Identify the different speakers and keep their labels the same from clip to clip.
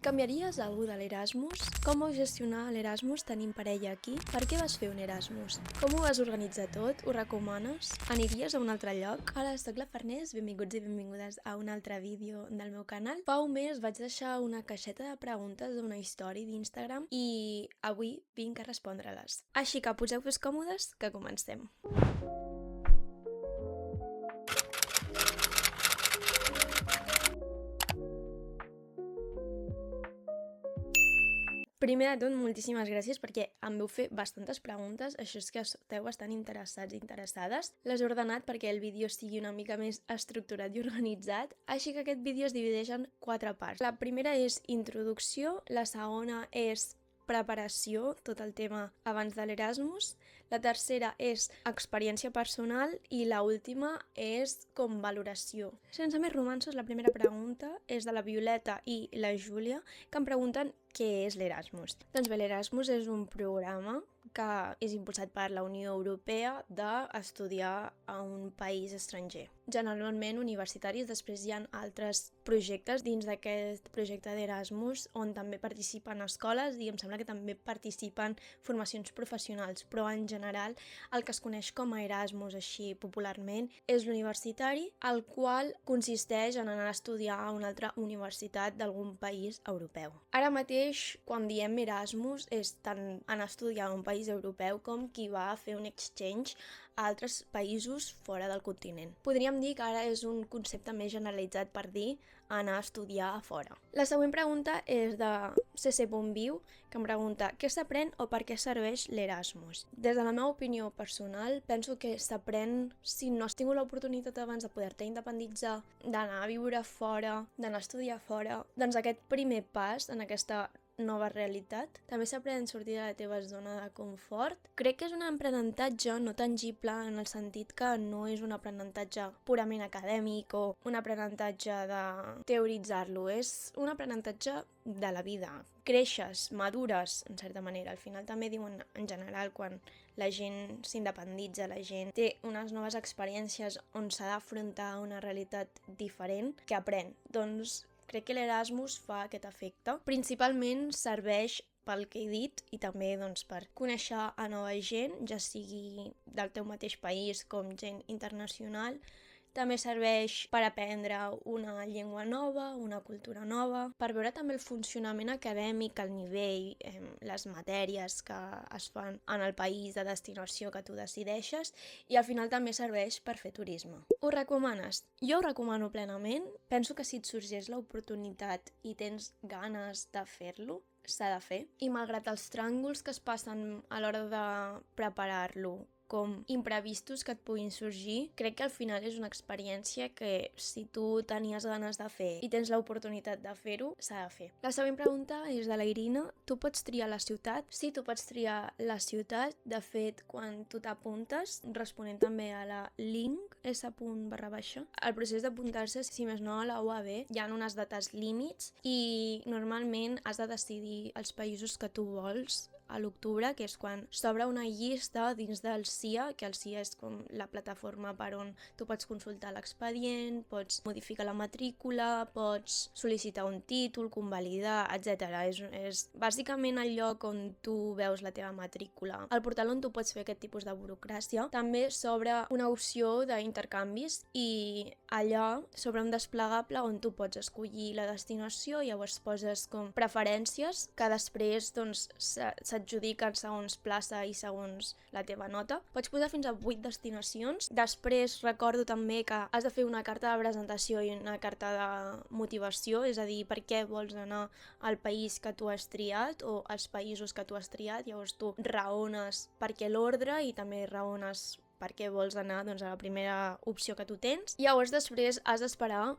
Speaker 1: Canviaries alguna de l'Erasmus? Com vau gestionar l'Erasmus tenint parella aquí? Per què vas fer un Erasmus? Com ho vas organitzar tot? Ho recomanes? Aniries a un altre lloc? Hola, soc la Farners, benvinguts i benvingudes a un altre vídeo del meu canal. Fa un mes vaig deixar una caixeta de preguntes d'una història d'Instagram i avui vinc a respondre-les. Així que poseu-vos còmodes, que comencem. Primer de tot, moltíssimes gràcies perquè em vau fer bastantes preguntes, això és que esteu bastant interessats i interessades. Les he ordenat perquè el vídeo sigui una mica més estructurat i organitzat, així que aquest vídeo es divideix en 4 parts. La primera és introducció, la segona és preparació, tot el tema abans de l'Erasmus, la tercera és experiència personal i la última és com valoració. Sense més romanços, la primera pregunta és de la Violeta i la Júlia, que em pregunten què és l'Erasmus. Doncs bé, l'Erasmus és un programa que és impulsat per la Unió Europea d'estudiar a un país estranger. Generalment universitaris, després hi ha altres projectes dins d'aquest projecte d'Erasmus on també participen escoles i em sembla que també participen formacions professionals, però en general el que es coneix com a Erasmus així popularment és l'universitari, el qual consisteix en anar a estudiar a una altra universitat d'algun país europeu. Ara mateix, quan diem Erasmus, és tant anar a estudiar a un país europeu com qui va a fer un exchange a altres països fora del continent. Podríem dir que ara és un concepte més generalitzat per dir anar a estudiar a fora. La següent pregunta és de cc.viu, que em pregunta què s'aprèn o per què serveix l'Erasmus. Des de la meva opinió personal, penso que s'aprèn si no has tingut l'oportunitat abans de poder-te independitzar, d'anar a viure fora, d'anar a estudiar fora, doncs aquest primer pas en aquesta nova realitat. També s'aprèn a sortir de la teva zona de confort. Crec que és un aprenentatge no tangible en el sentit que no és un aprenentatge purament acadèmic o un aprenentatge de teoritzar-lo. És un aprenentatge de la vida. Creixes, madures, en certa manera. Al final també diuen en general quan la gent s'independitza, la gent té unes noves experiències on s'ha d'afrontar una realitat diferent, que aprèn. Doncs crec que l'Erasmus fa aquest efecte. Principalment serveix pel que he dit i també doncs, per conèixer a nova gent, ja sigui del teu mateix país com gent internacional. També serveix per aprendre una llengua nova, una cultura nova, per veure també el funcionament acadèmic, el nivell, les matèries que es fan en el país de destinació que tu decideixes i al final també serveix per fer turisme. Ho recomanes? Jo ho recomano plenament. Penso que si et sorgeix l'oportunitat i tens ganes de fer-lo, s'ha de fer. I malgrat els tràngols que es passen a l'hora de preparar-lo, com imprevistos que et puguin sorgir, crec que al final és una experiència que si tu tenies ganes de fer i tens l'oportunitat de fer-ho, s'ha de fer. La següent pregunta és de la Irina. Tu pots triar la ciutat? Sí, tu pots triar la ciutat. De fet, quan tu t'apuntes, responent també a la link s./, el procés d'apuntar-se, si més no a la UAB, hi ha unes dates límits i normalment has de decidir els països que tu vols a l'octubre, que és quan s'obre una llista dins del CIA, que el CIA és com la plataforma per on tu pots consultar l'expedient, pots modificar la matrícula, pots sol·licitar un títol, convalidar, etc. És bàsicament el lloc on tu veus la teva matrícula. El portal on tu pots fer aquest tipus de burocràcia. També s'obre una opció d'intercanvis i allà s'obre un desplegable on tu pots escollir la destinació, llavors poses com preferències que després doncs, s'adjudiquen segons plaça i segons la teva nota. Pots posar fins a 8 destinacions. Després recordo també que has de fer una carta de presentació i una carta de motivació, és a dir, per què vols anar al país que tu has triat o als països que tu has triat. Llavors tu raones per què l'ordre i també raones per què vols anar doncs, a la primera opció que tu tens. Llavors després has d'esperar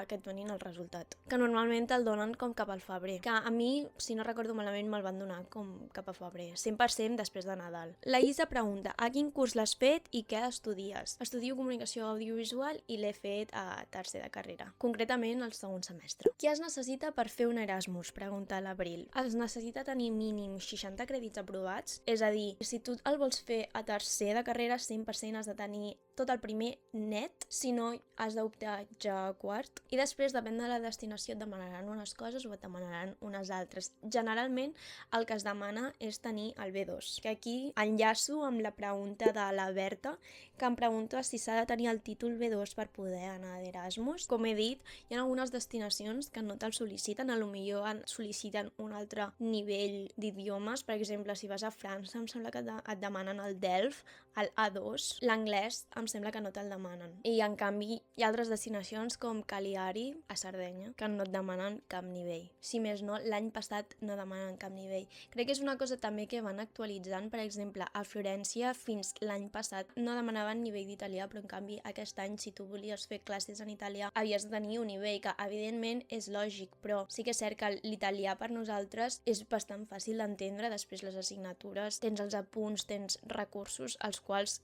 Speaker 1: que et donin el resultat, que normalment te'l donen com cap al febrer, que a mi, si no recordo malament, me'l van donar com cap a febrer, 100% després de Nadal. La Isa pregunta, a quin curs l'has fet i què estudies? Estudio comunicació audiovisual i l'he fet a tercer de carrera, concretament al segon semestre. Què es necessita per fer un Erasmus? Pregunta l'Abril. Es necessita tenir mínim 60 crèdits aprovats, és a dir, si tu el vols fer a tercer de carrera, 100% has de tenir tot el primer net, si no has d'optar ja a quart. I després, depèn de la destinació, et demanaran unes coses o et demanaran unes altres. Generalment, el que es demana és tenir el B2, que aquí enllaço amb la pregunta de la Berta, que em pregunta si s'ha de tenir el títol B2 per poder anar d'Erasmus. Com he dit, hi ha algunes destinacions que no te'l sol·liciten, potser sol·liciten un altre nivell d'idiomes. Per exemple, si vas a França, em sembla que et demanen el DELF, el A2. L'anglès em sembla que no te'l demanen. I en canvi, hi ha altres destinacions com Cagliari, a Sardenya, que no et demanen cap nivell. Si més no, l'any passat no demanen cap nivell. Crec que és una cosa també que van actualitzant. Per exemple, a Florència fins l'any passat no demanaven nivell d'italià, però en canvi aquest any, si tu volies fer classes en italià, havies de tenir un nivell que evidentment és lògic, però sí que és cert que l'italià per nosaltres és bastant fàcil d'entendre. Després les assignatures, tens els apunts, tens recursos als quals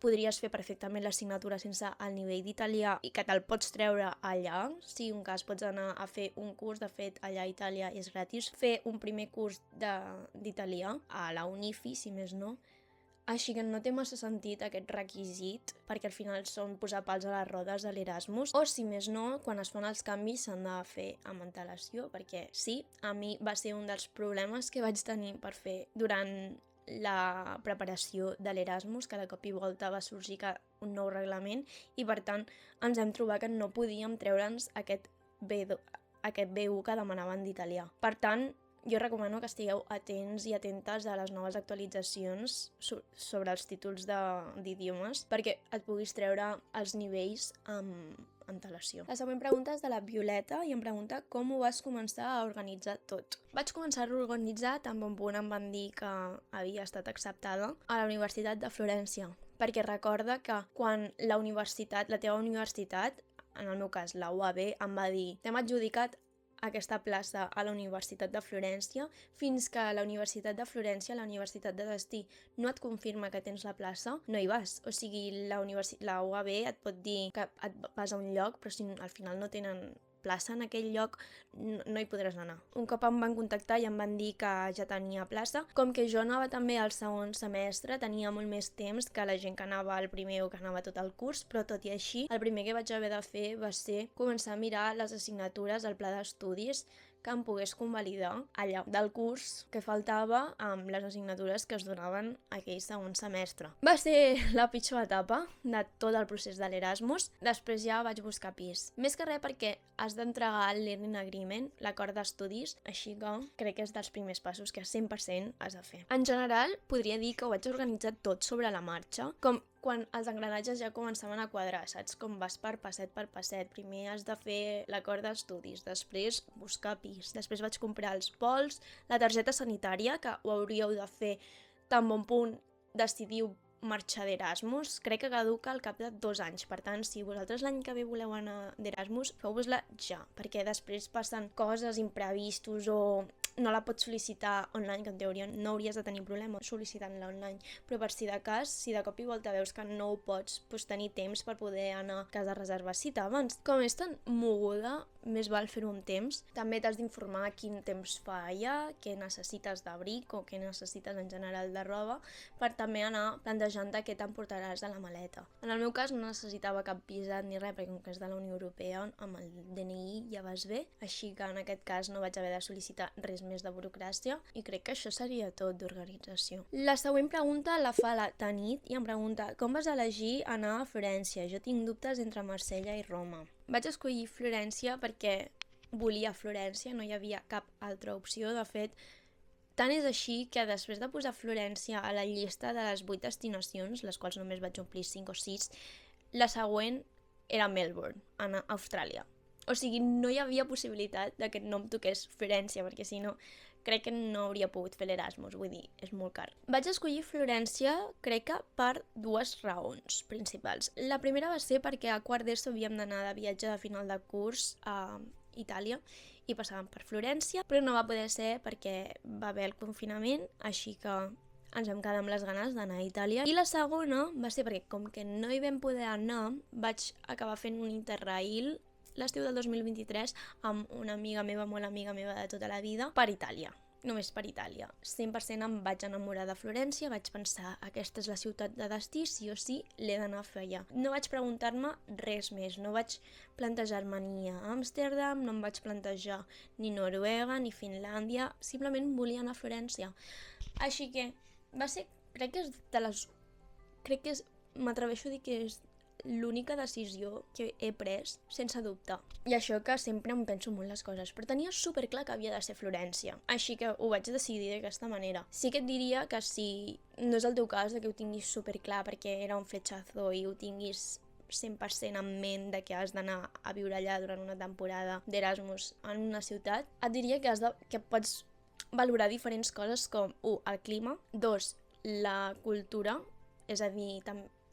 Speaker 1: podries fer perfectament l'assignatura sense el nivell d'italià i que te'l pots treure allà. Si un cas pots anar a fer un curs, de fet allà a Itàlia és gratis, fer un primer curs d'italià a la Unifi, si més no. Així que no té massa sentit aquest requisit, perquè al final són posar pals a les rodes de l'Erasmus, o si més no, quan es fan els canvis s'han de fer amb antelació, perquè sí, a mi va ser un dels problemes que vaig tenir per fer durant la preparació de l'Erasmus, que de cop i volta va sorgir un nou reglament i per tant ens hem trobat que no podíem treure'ns aquest B1 que demanaven d'italià. Per tant, jo recomano que estigueu atents i atentes a les noves actualitzacions sobre els títols d'idiomes perquè et puguis treure els nivells amb antelació. La següent pregunta és de la Violeta i em pregunta com ho vas començar a organitzar tot. Vaig començar a organitzar tan bon punt em van dir que havia estat acceptada a la Universitat de Florència, perquè recorda que quan la teva universitat, en el meu cas la UAB, em va dir t'hem adjudicat aquesta plaça a la Universitat de Florència fins que la Universitat de Florència, la Universitat de Destí, no et confirma que tens la plaça, no hi vas. O sigui, la UAB et pot dir que et vas a un lloc, però si al final no tenen plaça en aquell lloc, no hi podràs anar. Un cop em van contactar i em van dir que ja tenia plaça. Com que jo anava també al segon semestre, tenia molt més temps que la gent que anava al primer o que anava tot el curs, però tot i així, el primer que vaig haver de fer va ser començar a mirar les assignatures, el pla d'estudis, que em pogués convalidar allà del curs que faltava amb les assignatures que es donaven aquell segon semestre. Va ser la pitjor etapa de tot el procés de l'Erasmus. Després ja vaig buscar pis. Més que res perquè has d'entregar el Learning Agreement, l'acord d'estudis, així que crec que és dels primers passos que 100% has de fer. En general, podria dir que ho vaig organitzar tot sobre la marxa, com quan els engranatges ja començaven a quadrar, saps? Com vas per passet. Primer has de fer l'acord d'estudis, després buscar pis, després vaig comprar els vols, la targeta sanitària, que ho hauríeu de fer tan bon punt decidiu marxar d'Erasmus, crec que caduca al cap de 2 anys. Per tant, si vosaltres l'any que ve voleu anar d'Erasmus, feu-vos-la ja, perquè després passen coses, imprevistos o no la pots sol·licitar online, que en teoria no hauries de tenir problema sol·licitant-la online, però per si de cas, si de cop i volta veus que no ho pots, doncs tenir temps per poder anar a casa a reservar cita abans. Com és tan moguda, més val fer-ho amb temps. També t'has d'informar quin temps fa allà, què necessites d'abric o què necessites en general de roba, per també anar plantejant-te què t'emportaràs de la maleta. En el meu cas no necessitava cap visa ni res, perquè com que és de la Unió Europea, amb el DNI ja vas bé, així que en aquest cas no vaig haver de sol·licitar res més de burocràcia i crec que això seria tot d'organització. La següent pregunta la fa la Tanit i em pregunta com vas elegir anar a Florència? Jo tinc dubtes entre Marsella i Roma. Vaig escollir Florència perquè volia Florència, no hi havia cap altra opció. De fet, tant és així que després de posar Florència a la llista de les 8 destinacions, les quals només vaig omplir 5 o 6, la següent era Melbourne, a Austràlia. O sigui, no hi havia possibilitat de que no em toqués Florència, perquè si no, crec que no hauria pogut fer l'Erasmus, vull dir, és molt car. Vaig escollir Florència, crec que per 2 raons principals. La primera va ser perquè a quart d'ESO havíem d'anar de viatge de final de curs a Itàlia i passàvem per Florència, però no va poder ser perquè va haver el confinament, així que ens vam quedar amb les ganes d'anar a Itàlia. I la segona va ser perquè, com que no hi vam poder anar, vaig acabar fent un interrail l'estiu del 2023 amb una amiga meva, molt amiga meva de tota la vida, per Itàlia. només per Itàlia. 100% em vaig enamorar de Florència, vaig pensar, aquesta és la ciutat de destí, sí o sí, l'he d'anar a fer allà. No vaig preguntar-me res més, no vaig plantejar-me ni a Amsterdam, no em vaig plantejar ni Noruega, ni Finlàndia, simplement volia anar a Florència. Així que va ser, m'atreveixo a dir que és l'única decisió que he pres sense dubte. I això que sempre em penso molt les coses, però tenia superclar que havia de ser Florència. Així que ho vaig decidir d'aquesta manera. Sí que et diria que si no és el teu cas, que ho tinguis superclar perquè era un fletxazo i ho tinguis 100% en ment de que has d'anar a viure allà durant una temporada d'Erasmus en una ciutat, et diria que pots valorar diferents coses com 1. El clima, 2. La cultura, és a dir,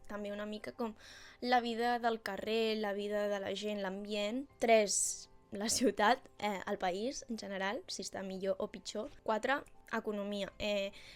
Speaker 1: també una mica com la vida del carrer, la vida de la gent, l'ambient. 3. La ciutat, el país en general, si està millor o pitjor. 4. Economia,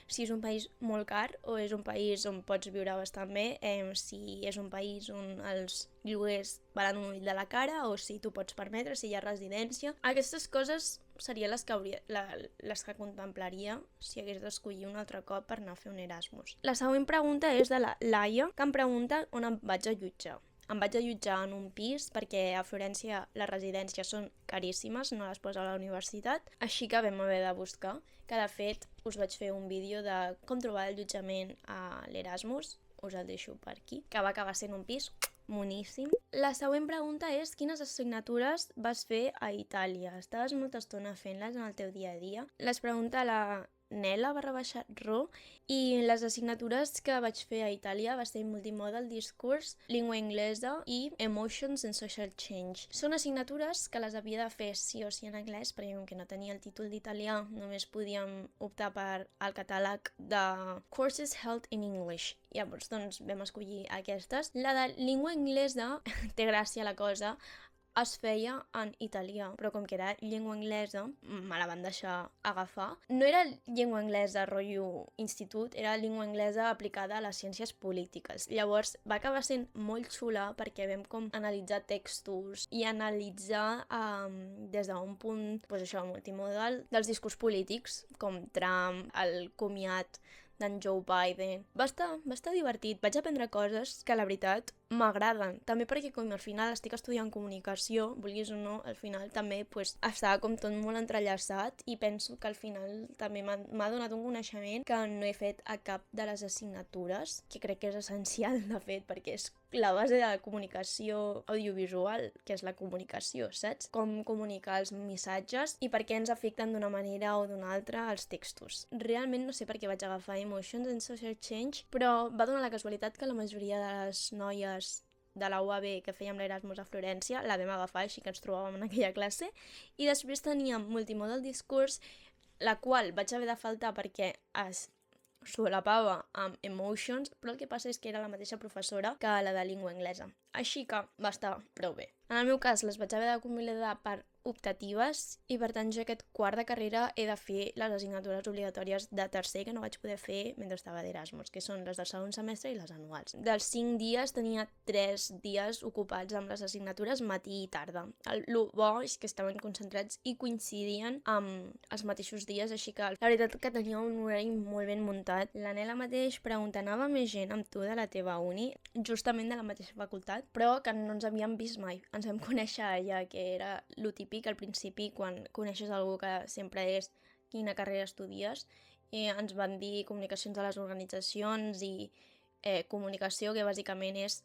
Speaker 1: si és un país molt car o és un país on pots viure bastant bé, si és un país on els lloguers valen un ull de la cara o si tu pots permetre, si hi ha residència. Aquestes coses serien les que contemplaria si hagués d'escollir un altre cop per anar a fer un Erasmus. La següent pregunta és de la Laia, que em pregunta on em vaig allotjar. Em vaig allotjar en un pis perquè a Florència les residències són caríssimes, no les posa a la universitat, així que vam haver de buscar, que de fet us vaig fer un vídeo de com trobar allotjament a l'Erasmus, us el deixo per aquí, que va acabar sent un pis moníssim. La següent pregunta és quines assignatures vas fer a Itàlia? Estaves molta estona fent-les en el teu dia a dia? Les pregunta la Nela_Ro i les assignatures que vaig fer a Itàlia va ser Multimodal Discourse, Llengua Anglesa i Emotions and Social Change. Són assignatures que les havia de fer sí o sí en anglès, perquè com que no tenia el títol d'italià només podíem optar per al catàleg de Courses Held in English. Llavors doncs vam escollir aquestes. La de llengua anglesa, té gràcia la cosa, es feia en italià, però com que era llengua anglesa, me la van deixar agafar. No era llengua anglesa rotllo institut, era llengua anglesa aplicada a les ciències polítiques. Llavors va acabar sent molt xula perquè vam com analitzar textos i analitzar des d'un punt, multimodal, dels discurs polítics, com Trump, el comiat d'en Joe Biden. Va estar divertit. Vaig aprendre coses que, la veritat, m'agraden. També perquè, com al final estic estudiant comunicació, vulguis o no, al final també estava com tot molt entrellaçat i penso que al final també m'ha donat un coneixement que no he fet a cap de les assignatures, que crec que és essencial, de fet, perquè és la base de la comunicació audiovisual, que és la comunicació, saps? Com comunicar els missatges i per què ens afecten d'una manera o d'una altra els textos. Realment no sé per què vaig agafar Emotions and Social Change, però va donar la casualitat que la majoria de les noies de la UAB que fèiem l'Erasmus a Florència la vam agafar, així que ens trobàvem en aquella classe, i després teníem Multimodal Discourse, la qual vaig haver de faltar perquè es solapava amb Emotions, però el que passa és que era la mateixa professora que la de llengua anglesa, així que va estar prou bé. En el meu cas les vaig haver de convalidar per optatives i per tant jo aquest quart de carrera he de fer les assignatures obligatòries de tercer que no vaig poder fer mentre estava d'Erasmus, que són les del segon semestre i les anuals. Dels 5 dies tenia 3 dies ocupats amb les assignatures matí i tarda. El bo és que estaven concentrats i coincidien amb els mateixos dies, així que la veritat que tenia un horari molt ben muntat. La Nela mateix pregunta, anava més gent amb tu de la teva uni, justament de la mateixa facultat, però que no ens havíem vist mai. Ens vam conèixer allà, que era lo típic al principi quan coneixes algú que sempre és quina carrera estudies, i ens van dir comunicacions de les organitzacions i comunicació, que bàsicament és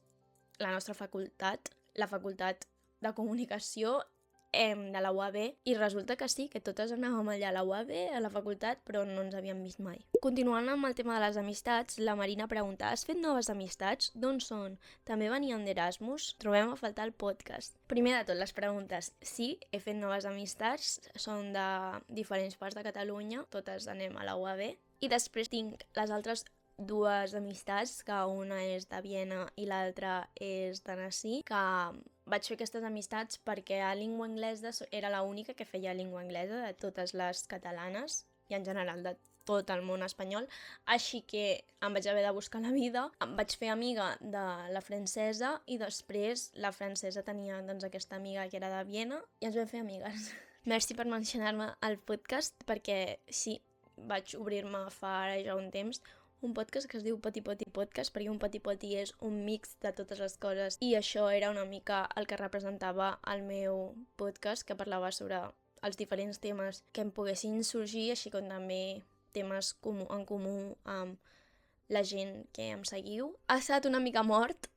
Speaker 1: la nostra facultat, la facultat de comunicació de la UAB, i resulta que sí, que totes anàvem allà a la UAB, a la facultat, però no ens havíem vist mai. Continuant amb el tema de les amistats, la Marina pregunta, has fet noves amistats? D'on són? També venien d'Erasmus? Trobem a faltar el podcast. Primer de tot, les preguntes. Sí, he fet noves amistats, són de diferents parts de Catalunya, totes anem a la UAB, i després tinc les altres dues amistats, que una és de Viena i l'altra és de Nací, que vaig fer aquestes amistats perquè a llengua anglesa era l'única que feia llengua anglesa de totes les catalanes i en general de tot el món espanyol, així que em vaig haver de buscar la vida, em vaig fer amiga de la francesa i després la francesa tenia doncs aquesta amiga que era de Viena i ens vam fer amigues. Merci per mencionar-me al podcast, perquè sí, vaig obrir-me fa ara ja un temps un podcast que es diu Poti Poti Podcast, perquè un poti poti és un mix de totes les coses i això era una mica el que representava el meu podcast, que parlava sobre els diferents temes que em poguessin sorgir, així com també temes en comú amb la gent que em seguiu. Ha estat una mica mort,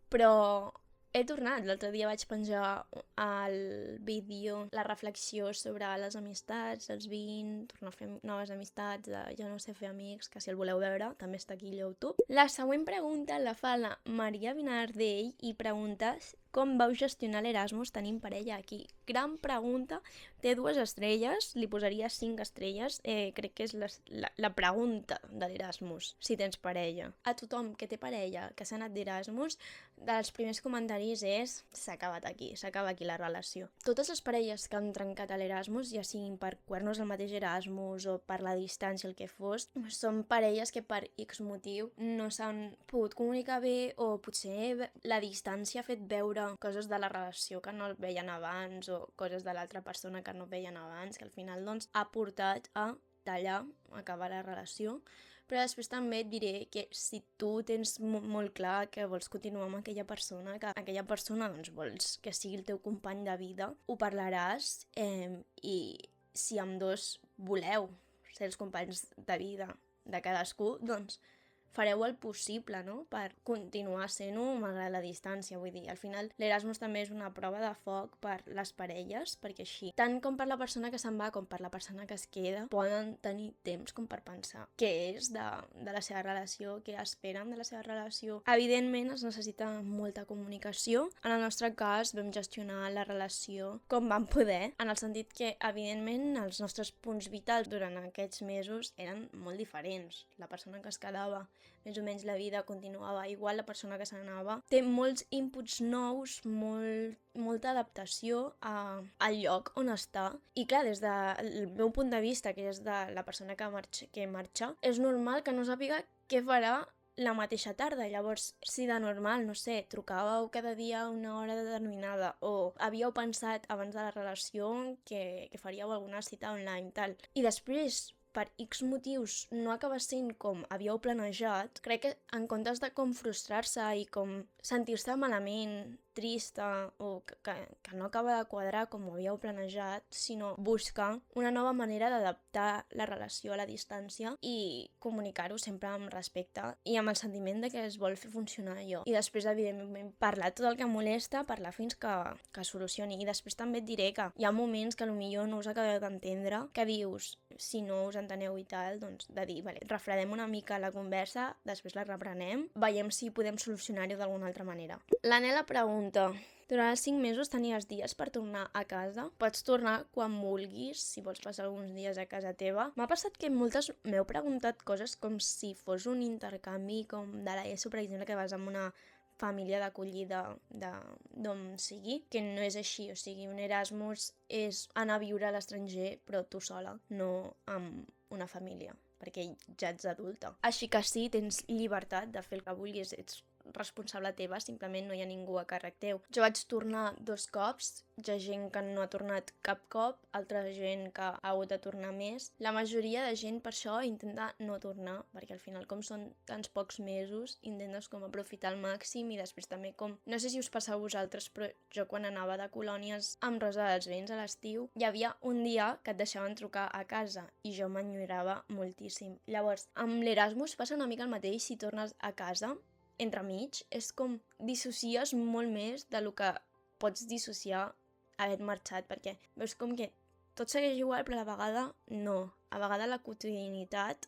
Speaker 1: però he tornat. L'altre dia vaig penjar el vídeo, la reflexió sobre les amistats, els 20, tornar a fer noves amistats, jo no sé fer amics, que si el voleu veure també està aquí a YouTube. La següent pregunta la fa la Maria Vinardell i pregunta com vau gestionar l'Erasmus tenint parella aquí. Gran pregunta, té 2 estrelles, li posaria 5 estrelles, crec que és la pregunta de l'Erasmus, si tens parella. A tothom que té parella, que s'ha anat d'Erasmus, dels primers comentaris és s'acaba aquí la relació. Totes les parelles que han trencat a l'Erasmus, ja siguin per cuernos al mateix Erasmus o per la distància, el que fos, són parelles que per X motiu no s'han pogut comunicar bé o potser la distància ha fet veure coses de la relació que no veien abans o coses de l'altra persona que no veien abans, que al final doncs ha portat a tallar, a acabar la relació. Però després també et diré que si tu tens molt clar que vols continuar amb aquella persona, que aquella persona doncs vols que sigui el teu company de vida, ho parlaràs i si ambdós voleu ser els companys de vida de cadascú, doncs fareu el possible, no?, per continuar sent-ho malgrat la distància. Vull dir, al final l'Erasmus també és una prova de foc per les parelles, perquè així, tant com per la persona que se'n va com per la persona que es queda, poden tenir temps com per pensar què és de la seva relació, què esperen de la seva relació. Evidentment es necessita molta comunicació. En el nostre cas vam gestionar la relació com vam poder, en el sentit que evidentment els nostres punts vitals durant aquests mesos eren molt diferents. La persona que es quedava més o menys la vida continuava igual, la persona que se n'anava té molts inputs nous, molta adaptació al lloc on està. I clar, des del meu punt de vista, que és de la persona que marxa, és normal que no sàpiga què farà la mateixa tarda. Llavors, si de normal, no sé, trucàveu cada dia a una hora determinada o havíeu pensat abans de la relació que faríeu alguna cita online, tal, i després per X motius no acaba sent com havíeu planejat, crec que en comptes de com frustrar-se i com sentir-se malament, trista o que no acaba de quadrar com ho havíeu planejat, sinó buscar una nova manera d'adaptar la relació a la distància i comunicar-ho sempre amb respecte i amb el sentiment de que es vol fer funcionar allò. I després, evidentment, parlar tot el que molesta, parlar fins que solucioni. I després també et diré que hi ha moments que potser no us acabeu d'entendre, que dius, si no us enteneu i tal, doncs de dir, vale, refredem una mica la conversa, després la reprenem, veiem si podem solucionar-ho d'alguna altra manera. L'Anela pregunta, durant els 5 mesos tenies dies per tornar a casa? Pots tornar quan vulguis, si vols passar alguns dies a casa teva. M'ha passat que moltes m'heu preguntat coses com si fos un intercanvi com de l'ESO, per exemple, que vas amb una família d'acollida d'on sigui, que no és així. O sigui, un Erasmus és anar a viure a l'estranger, però tu sola, no amb una família, perquè ja ets adulta. Així que sí, tens llibertat de fer el que vulguis, ets responsable teva, simplement no hi ha ningú a càrrec teu. Jo vaig tornar 2 cops, hi ha gent que no ha tornat cap cop, altra gent que ha hagut de tornar més. La majoria de gent per això intenta no tornar, perquè al final com són tants pocs mesos, intentes com aprofitar al màxim i després també com, no sé si us passa a vosaltres, però jo quan anava de colònies amb Rosa dels Vents a l'estiu, hi havia un dia que et deixaven trucar a casa i jo m'enyorava moltíssim. Llavors, amb l'Erasmus passa una mica el mateix si tornes a casa, entremig, és com dissocies molt més de lo que pots dissociar havent marxat, perquè veus com que tot segueix igual, però a la vegada no. A vegades la quotidianitat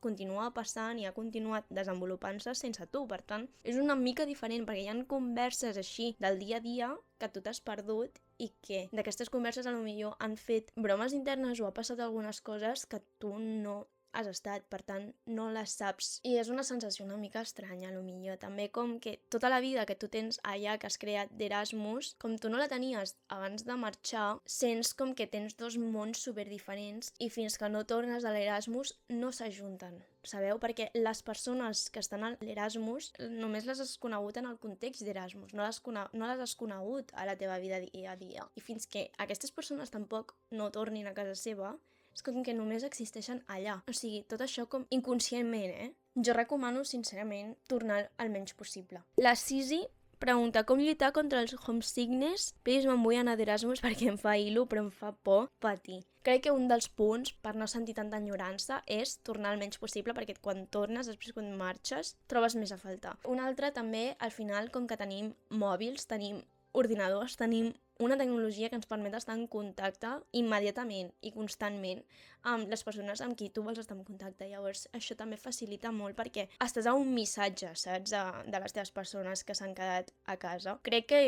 Speaker 1: continua passant i ha continuat desenvolupant-se sense tu, per tant, és una mica diferent, perquè hi ha converses així del dia a dia que tu t'has perdut i que d'aquestes converses potser han fet bromes internes o ha passat algunes coses que tu no has estat, per tant no les saps. I és una sensació una mica estranya, potser. També com que tota la vida que tu tens allà, que has creat d'Erasmus, com tu no la tenies abans de marxar, sents com que tens dos mons superdiferents i fins que no tornes a l'Erasmus no s'ajunten. Sabeu? Perquè les persones que estan a l'Erasmus només les has conegut en el context d'Erasmus, no les has conegut a la teva vida dia a dia. I fins que aquestes persones tampoc no tornin a casa seva, és com que només existeixen allà. O sigui, tot això com inconscientment, Jo recomano, sincerament, tornar el menys possible. La Sisi pregunta com lluitar contra els homesickness. Please, me'n vull anar d'Erasmus perquè em fa il·lu, però em fa por patir. Crec que un dels punts per no sentir tanta enyorança és tornar el menys possible, perquè quan tornes, després quan marxes, trobes més a faltar. Un altre també, al final, com que tenim mòbils, tenim ordinadors, tenim una tecnologia que ens permet estar en contacte immediatament i constantment amb les persones amb qui tu vols estar en contacte. Llavors, això també facilita molt perquè estàs a un missatge, saps, de les teves persones que s'han quedat a casa. Crec que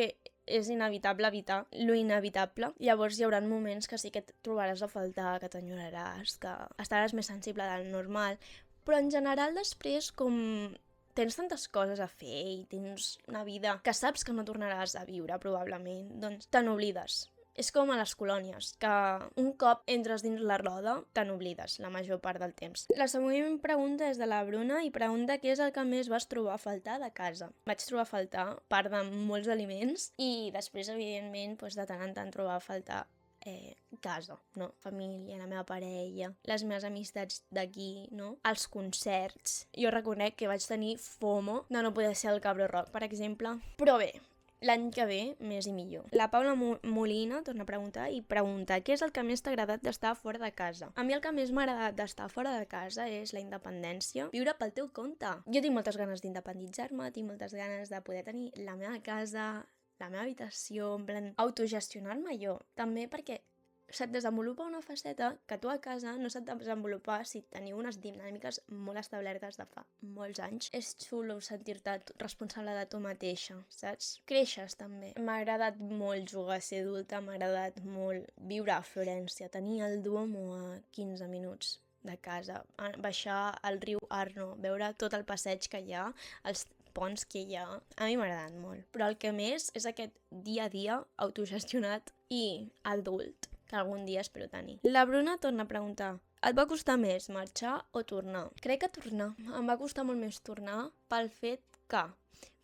Speaker 1: és inevitable evitar lo inevitable. Llavors hi haurà moments que sí que et trobaràs a faltar, que t'enyoraràs, que estaràs més sensible del normal, però en general després com tens tantes coses a fer i tens una vida que saps que no tornaràs a viure probablement, doncs te n'oblides. És com a les colònies, que un cop entres dins la roda, te n'oblides la major part del temps. La següent pregunta és de la Bruna i pregunta què és el que més vas trobar a faltar de casa. Vaig trobar a faltar part de molts aliments i després, evidentment, de tant en tant trobar a faltar casa, no? Família, la meva parella, les meves amistats d'aquí, no? Els concerts. Jo reconec que vaig tenir FOMO de no poder ser al Cabro Rock, per exemple. Però bé, l'any que ve, més i millor. La Paula Molina torna a preguntar i pregunta què és el que més t'ha agradat d'estar fora de casa? A mi el que més m'ha agradat d'estar fora de casa és la independència, viure pel teu compte. Jo tinc moltes ganes d'independitzar-me, tinc moltes ganes de poder tenir la meva casa, la meva habitació, en plan, autogestionar-me jo. També perquè se't desenvolupa una faceta que tu a casa no se't desenvolupa si teniu unes dinàmiques molt establertes de fa molts anys. És xulo sentir-te responsable de tu mateixa, saps? Creixes també. M'ha agradat molt jugar a ser adulta, m'ha agradat molt viure a Florència, tenir el Duomo a 15 minuts de casa, baixar al riu Arno, veure tot el passeig que hi ha, els ponts que hi ha. A mi m'ha agradat molt. Però el que més és aquest dia a dia autogestionat i adult, que algun dia espero tenir. La Bruna torna a preguntar: et va costar més marxar o tornar? Crec que tornar. Em va costar molt més tornar pel fet que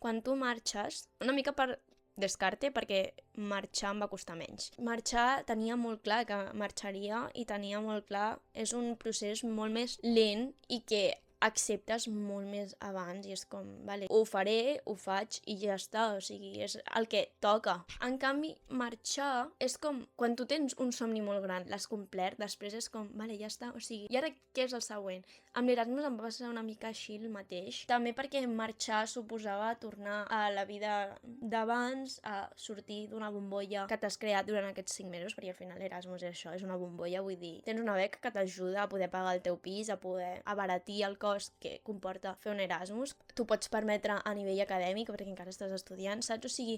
Speaker 1: quan tu marxes, una mica per descarte, perquè marxar em va costar menys. Marxar tenia molt clar que marxaria i tenia molt clar, és un procés molt més lent i que acceptes molt més abans i és com, vale, ho faré, ho faig i ja està, o sigui, és el que toca. En canvi, marxar és com, quan tu tens un somni molt gran, l'has complert, després és com, vale, ja està, o sigui, i ara què és el següent? Amb l'Erasmus em va passar una mica així el mateix, també perquè marxar suposava tornar a la vida d'abans, a sortir d'una bombolla que t'has creat durant aquests 5 mesos, perquè al final l'Erasmus és això, és una bombolla, vull dir, tens una beca que t'ajuda a poder pagar el teu pis, a poder abaratir el cost que comporta fer un Erasmus. Tu pots permetre a nivell acadèmic perquè encara estàs estudiant, saps? O sigui,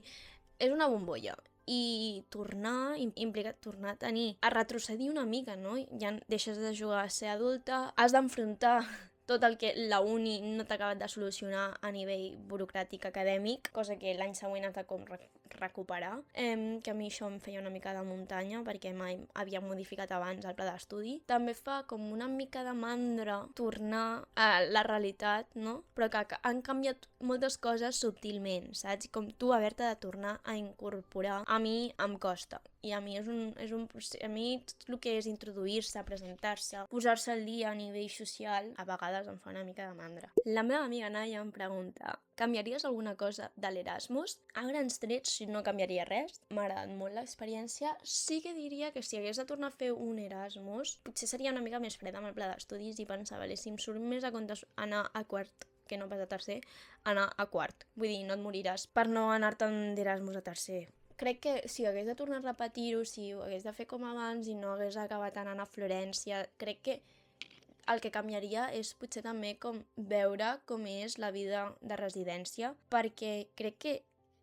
Speaker 1: és una bombolla. I tornar implica tornar a tenir, a retrocedir una mica, no? Ja deixes de jugar a ser adulta, has d'enfrontar tot el que la uni no t'ha acabat de solucionar a nivell burocràtic acadèmic, cosa que l'any següent has de com recuperar, que a mi això em feia una mica de muntanya perquè mai havia modificat abans el pla d'estudi. També fa com una mica de mandra tornar a la realitat, no? Però que han canviat moltes coses subtilment, saps? Com tu haver-te de tornar a incorporar, a mi em costa. I a mi és un procés, a mi tot el que és introduir-se, presentar-se, posar-se al dia a nivell social, a vegades em fa una mica de mandra. La meva amiga Naya em pregunta: canviaries alguna cosa de l'Erasmus? A grans trets, si no canviaria res. M'ha agradat molt l'experiència. Sí que diria que si hagués de tornar a fer un Erasmus, potser seria una mica més freda amb el pla d'estudis i pensava, si em surt més a compte anar a quart que no pas a tercer, anar a quart. Vull dir, no et moriràs per no anar-te'n d'Erasmus a tercer. Crec que si hagués de tornar a repetir-ho, si ho hagués de fer com abans i no hagués acabat anant a Florència, crec que el que canviaria és potser també com veure com és la vida de residència, perquè crec que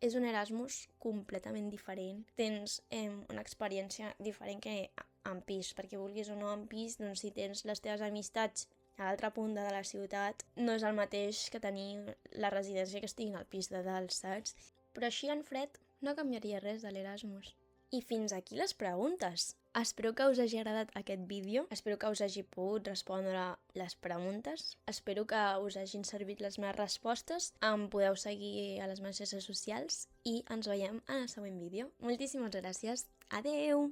Speaker 1: és un Erasmus completament diferent. Tens una experiència diferent que en pis, perquè vulguis o no en pis, doncs si tens les teves amistats a l'altra punta de la ciutat, no és el mateix que tenir la residència que estigui al pis de dalt, saps? Però així en fred no canviaria res de l'Erasmus. I fins aquí les preguntes. Espero que us hagi agradat aquest vídeo, espero que us hagi pogut respondre les preguntes, espero que us hagin servit les meves respostes, em podeu seguir a les meves xarxes socials i ens veiem en el següent vídeo. Moltíssimes gràcies, adeu!